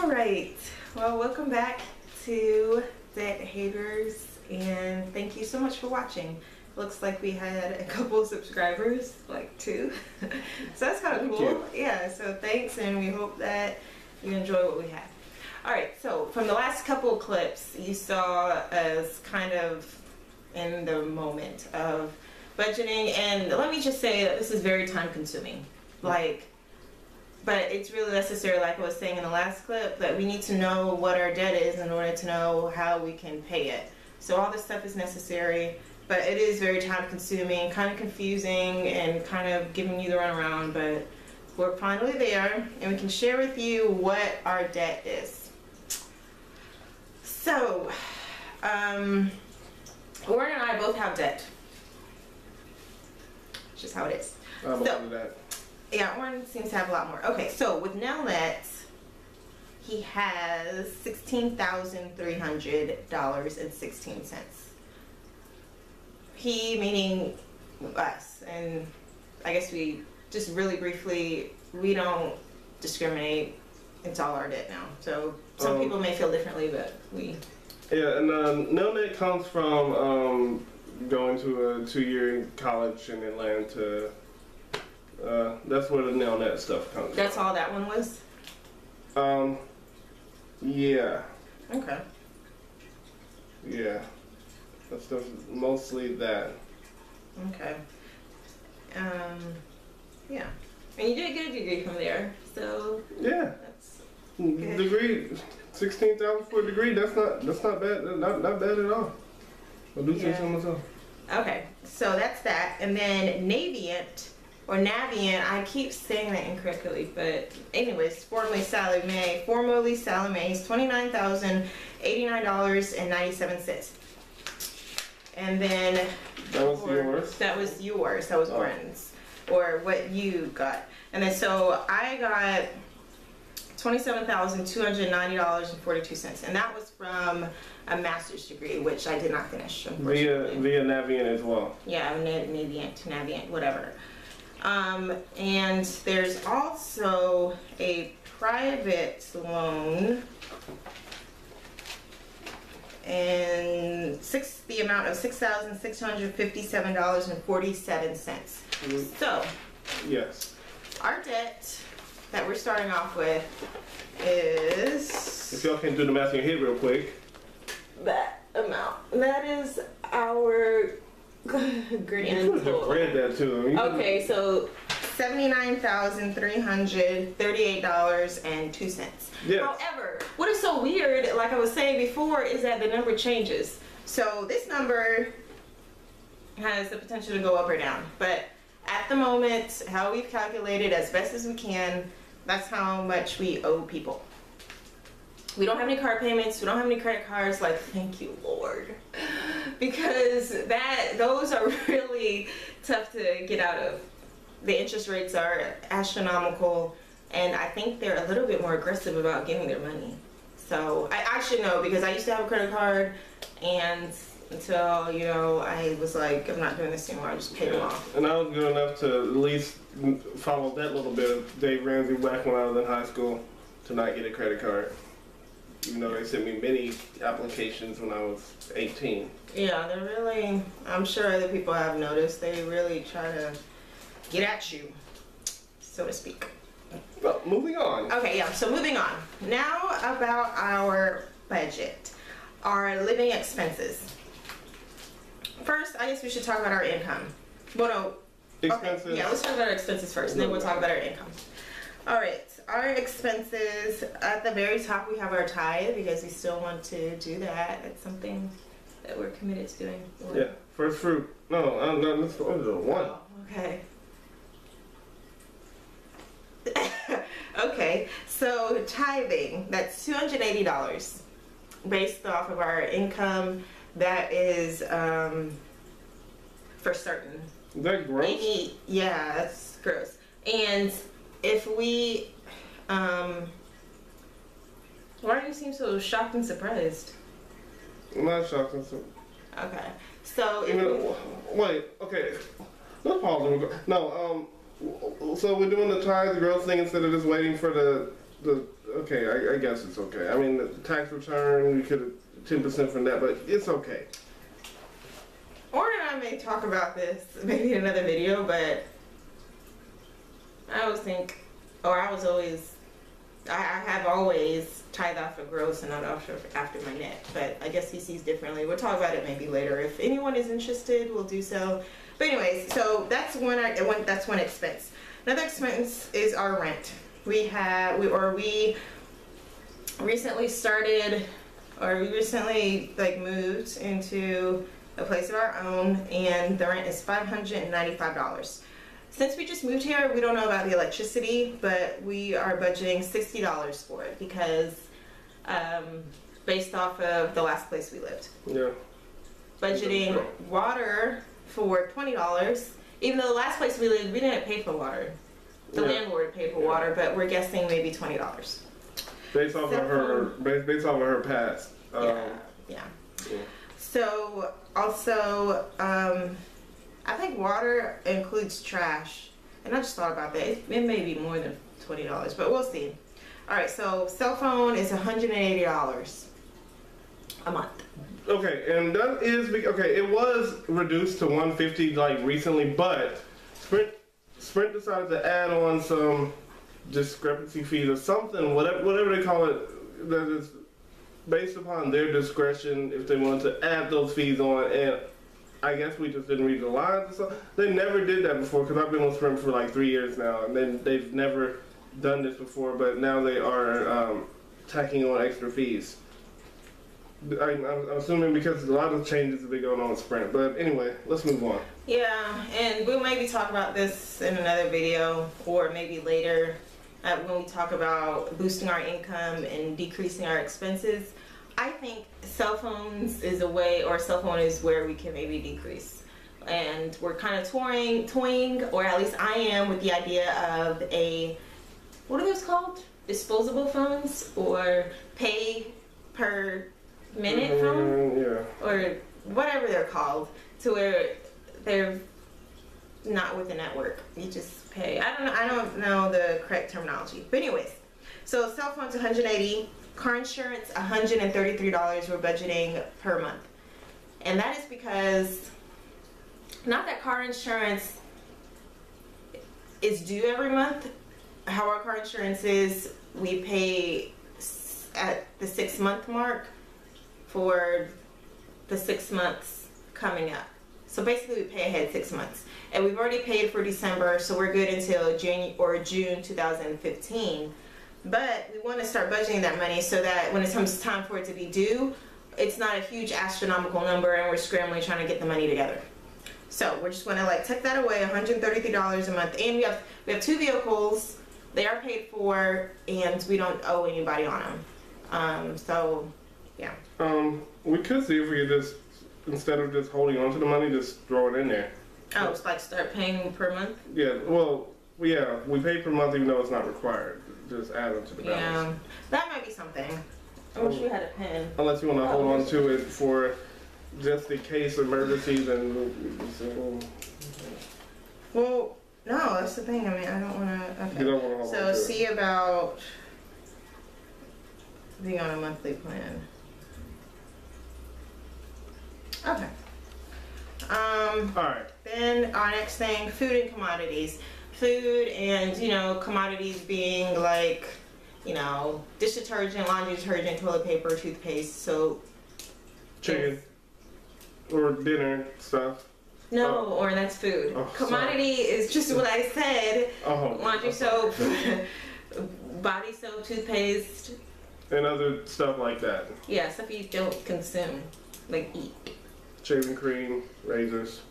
Alright, well, welcome back to Debt Haters, and thank you so much for watching. Looks like we had a couple of subscribers, like 2. So that's kind of cool. Yeah, so thanks, and we hope that you enjoy what we have. Alright, so from the last couple of clips, you saw us kind of in the moment of budgeting, and let me just say that this is very time consuming. But it's really necessary, like I was saying in the last clip, that we need to know what our debt is in order to know how we can pay it. So all this stuff is necessary, but it is very time consuming, kind of confusing, and kind of giving you the runaround, but we're finally there, and we can share with you what our debt is. So, Warren and I both have debt. It's just how it is. Yeah, Warren seems to have a lot more. Okay, so with Nelnet, he has $16,300.16. He, meaning us, and I guess we just really briefly, we don't discriminate. It's all our debt now. So some people may feel differently, but we. Yeah, and Nelnet comes from going to a 2-year college in Atlanta. That's where the Nelnet stuff comes from. That's all that one was? Yeah. Okay. Yeah. That stuff is mostly that. Okay. Yeah. And you did get a degree from there, so. Yeah. That's good. Degree, 16,000 for a degree. That's not bad. Not bad at all. I'll do something myself. Okay, so that's that, and then Navient. Or Navient, I keep saying that incorrectly, but anyways, formerly Sallie Mae is $29,089.97. And then that was yours. That was yours. That was Warren's, or what you got. And then so I got $27,290.42, and that was from a master's degree, which I did not finish, unfortunately. Via Navient as well. Yeah, Navient, whatever. And there's also a private loan, and the amount of $6,657.47. So, yes, our debt that we're starting off with is, if y'all can do the math in your head real quick, that amount. That is our grand total. Read that too. Okay, so $79,338.02. Yes. However, what is so weird, like I was saying before, is that the number changes. So this number has the potential to go up or down, but at the moment, how we've calculated as best as we can, that's how much we owe people. We don't have any car payments, we don't have any credit cards, like, thank you, Lord. Because those are really tough to get out of. The interest rates are astronomical, and I think they're a little bit more aggressive about getting their money. So I should know, because I used to have a credit card, and until, you know, I was like, I'm not doing this anymore, I just paid them off. And I was good enough to at least follow that little bit of Dave Ramsey back when I was in high school to not get a credit card. Even though they sent me many applications when I was 18. Yeah, they're really, I'm sure other people have noticed, they really try to get at you, so to speak. Well, moving on. Okay, yeah, so moving on. Now about our budget, our living expenses. First, I guess we should talk about our income. Well, no. Expenses. Okay, yeah, let's talk about our expenses first, and then we'll talk about our income. Alright, our expenses, at the very top we have our tithe, because we still want to do that. It's something that we're committed to doing. Yeah, first fruit. No, that's the one. Oh, okay. Okay, so tithing, that's $280 based off of our income. That is for certain. Is that gross? Yeah, that's gross. And if we, why do you seem so shocked and surprised? I'm not shocked and surprised. Okay, so wait, okay, let's pause. No, so we're doing the tithe gross thing instead of just waiting for the Okay, I guess it's okay. I mean, the tax return, we could 10% from that, but it's okay. Lauren and I may talk about this maybe in another video, but I have always tithe off of gross and not after my net, but I guess he sees differently. We'll talk about it maybe later. If anyone is interested, we'll do so. But anyways, so that's one expense. Another expense is our rent. We recently like moved into a place of our own, and the rent is $595. Since we just moved here, we don't know about the electricity, but we are budgeting $60 for it because based off of the last place we lived. Yeah. Budgeting water for $20, even though the last place we lived, we didn't pay for water. The landlord paid for water, but we're guessing maybe $20. Based off of her past. Yeah. So also, I think water includes trash, and I just thought about that. It may be more than $20, but we'll see. All right, so cell phone is $180 a month. Okay, and that is okay. It was reduced to $150 like recently, but Sprint decided to add on some discrepancy fees or something, whatever they call it, that is based upon their discretion if they wanted to add those fees on, and I guess we just didn't read the lines. So they never did that before, because I've been with Sprint for like 3 years now, and they've never done this before, but now they are tacking on extra fees. I'm assuming because a lot of changes have been going on with Sprint. But anyway, let's move on. Yeah, and we'll maybe talk about this in another video, or maybe later when we talk about boosting our income and decreasing our expenses. I think cell phone is where we can maybe decrease. And we're kind of toying, or at least I am, with the idea of what are those called? Disposable phones, or pay per minute phone? Yeah. Or whatever they're called, to where they're not with the network. You just pay. I don't know the correct terminology. But anyways, so cell phones $180, car insurance $133 we're budgeting per month. And that is because, not that car insurance is due every month. How our car insurance is, we pay at the 6-month mark for the 6 months coming up. So basically we pay ahead 6 months. And we've already paid for December, so we're good until June 2015. But we want to start budgeting that money so that when it comes time for it to be due, it's not a huge astronomical number and we're scrambling trying to get the money together. So we're just going to like tuck that away, $133 a month. And we have 2 vehicles. They are paid for, and we don't owe anybody on them. So yeah. We could see if we could just, instead of just holding on to the money, just throw it in there. Oh, it's like start paying per month? Yeah, well, yeah, we pay per month even though it's not required. Just add it to the balance. Yeah, that might be something. I wish we had a pen. Unless you want to hold on to it for just in case emergencies and... Well, no, that's the thing. I mean, I don't want to... Okay. You don't want to hold on to it. So see about being on a monthly plan. Okay. Alright. Then our next thing, food and commodities. Food and, commodities being like, dish detergent, laundry detergent, toilet paper, toothpaste, soap. Chicken. Or dinner stuff. No, or that's food. Oh, commodity is just what I said. Laundry soap, body soap, toothpaste. And other stuff like that. Yeah, stuff you don't consume, like eat. Shaving cream, razors.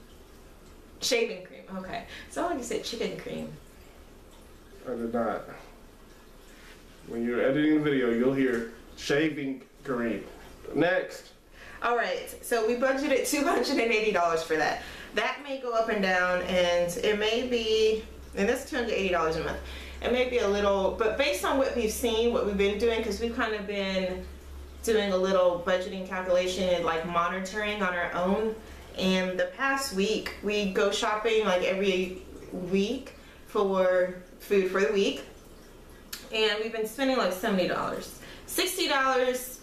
Shaving cream, okay. So like you said, chicken cream. I did not. When you're editing the video, you'll hear shaving cream. Next. Alright, so we budgeted $280 for that. That may go up and down, and it may be, and that's $280 a month. It may be a little, but based on what we've seen, what we've been doing, because we've kind of been doing a little budgeting calculation and like monitoring on our own. And the past week, we go shopping like every week for food for the week. and we've been spending like $70, $60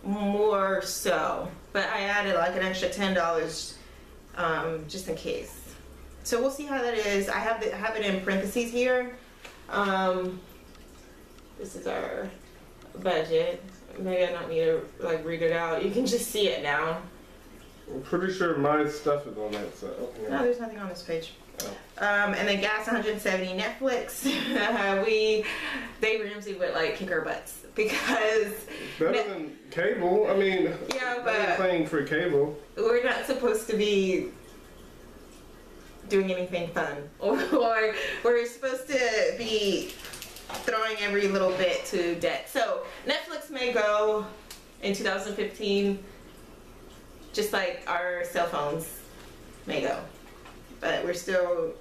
more so, but I added like an extra $10 just in case. So we'll see how that is. I have it in parentheses here. This is our budget. Maybe I don't need to like read it out. You can just see it now. I'm pretty sure my stuff is on that side. Okay. No, there's nothing on this page. Oh. And then gas 170. Netflix, Dave Ramsey would like kick our butts because better than cable. I mean, yeah, but paying for cable. We're not supposed to be doing anything fun, or we're supposed to be throwing every little bit to debt. So Netflix may go in 2015, just like our cell phones may go. But we're still,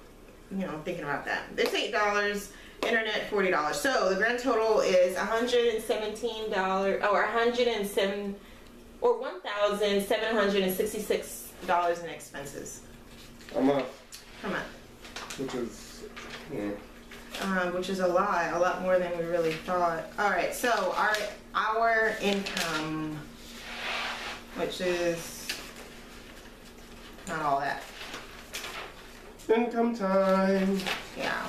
thinking about that. It's $8, internet $40. So the grand total is $117 or $1,766 in expenses. A month. Per month. Which is a lot more than we really thought. All right, so our income, which is not all that. Income time. Yeah.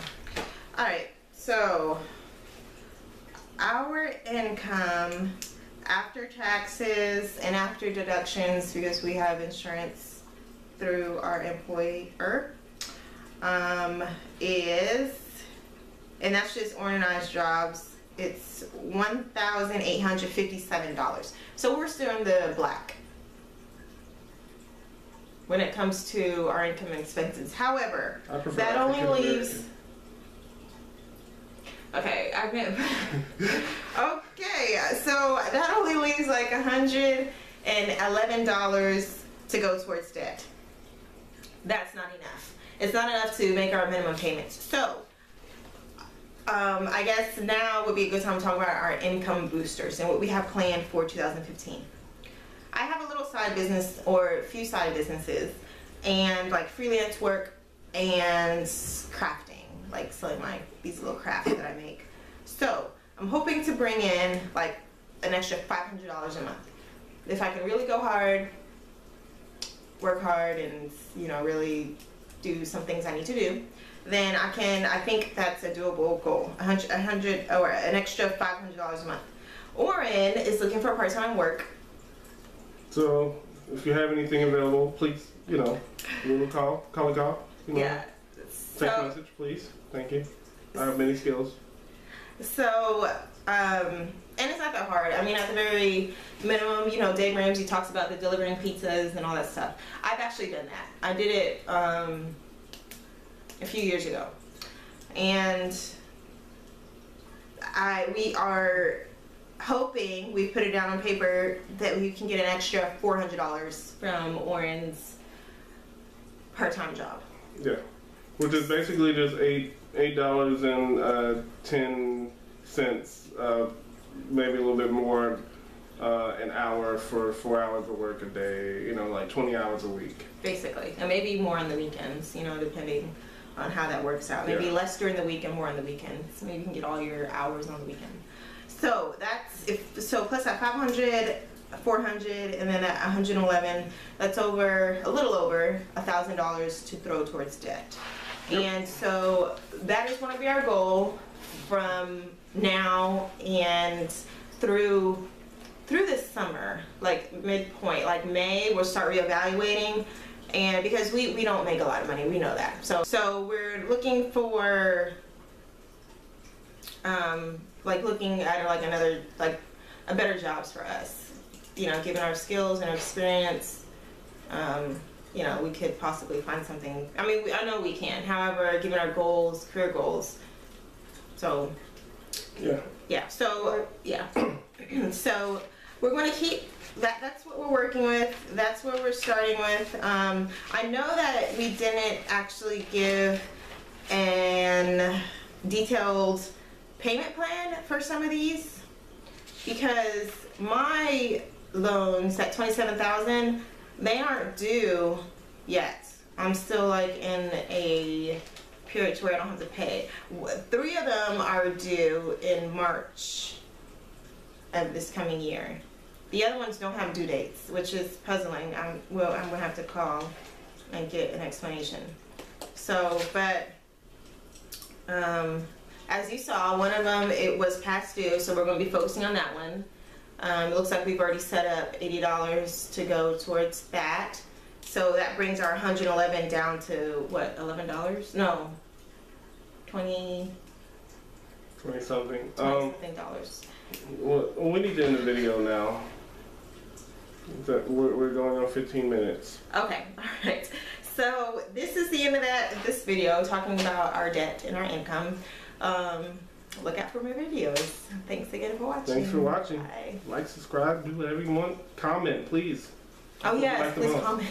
All right, so our income after taxes and after deductions, because we have insurance through our employer, is, and that's just organized jobs, it's $1,857. So we're still in the black when it comes to our income and expenses. However, that only leaves... Okay, okay, so that only leaves like $111 to go towards debt. That's not enough. It's not enough to make our minimum payments. So, I guess now would be a good time to talk about our income boosters and what we have planned for 2015. I have a little side business, or a few side businesses, and like freelance work and crafting, like selling these little crafts that I make. So I'm hoping to bring in like an extra $500 a month. If I can really go hard, work hard, and really do some things I need to do, then I think that's a doable goal. 100 or an extra $500 a month. Oren is looking for part-time work. So if you have anything available, please, call a call. Yeah. Text message, please. Thank you. I have many skills. So, and it's not that hard. I mean, at the very minimum, Dave Ramsey talks about the delivering pizzas and all that stuff. I've actually done that. I did it a few years ago. And we are hoping, we put it down on paper, that we can get an extra $400 from Oren's part-time job. Yeah, which is basically just $8.10, maybe a little bit more an hour for 4 hours of work a day. Like 20 hours a week. Basically, and maybe more on the weekends. Depending on how that works out. Maybe less during the week and more on the weekends. Maybe you can get all your hours on the weekend. So that's plus that 500, 400, and then that 111. That's a little over $1,000 to throw towards debt. Yep. And so that is going to be our goal from now and through this summer, like midpoint, like May, we'll start reevaluating. And because we don't make a lot of money, we know that. So we're looking for looking at a better jobs for us. Given our skills and our experience, we could possibly find something. I mean, I know we can. However, given our goals, career goals. So yeah. So yeah. So we're going to keep. That's what we're working with. That's what we're starting with. I know that we didn't actually give an detailed payment plan for some of these because my loans at $27,000, they aren't due yet. I'm still like in a period to where I don't have to pay. 3 of them are due in March of this coming year. The other ones don't have due dates, which is puzzling. I'm gonna have to call and get an explanation. So, but as you saw, one of them, it was past due, so we're gonna be focusing on that one. It looks like we've already set up $80 to go towards that. So that brings our 111 down to what, $11? No, 20 something. something dollars. Well, we need to end the video now. We're going on 15 minutes. Okay, all right. So this is the end of this video talking about our debt and our income. Look out for my videos. Thanks again for watching. Thanks for watching. Bye. Like, subscribe, do whatever you want. Comment, please. Oh yes, please comment.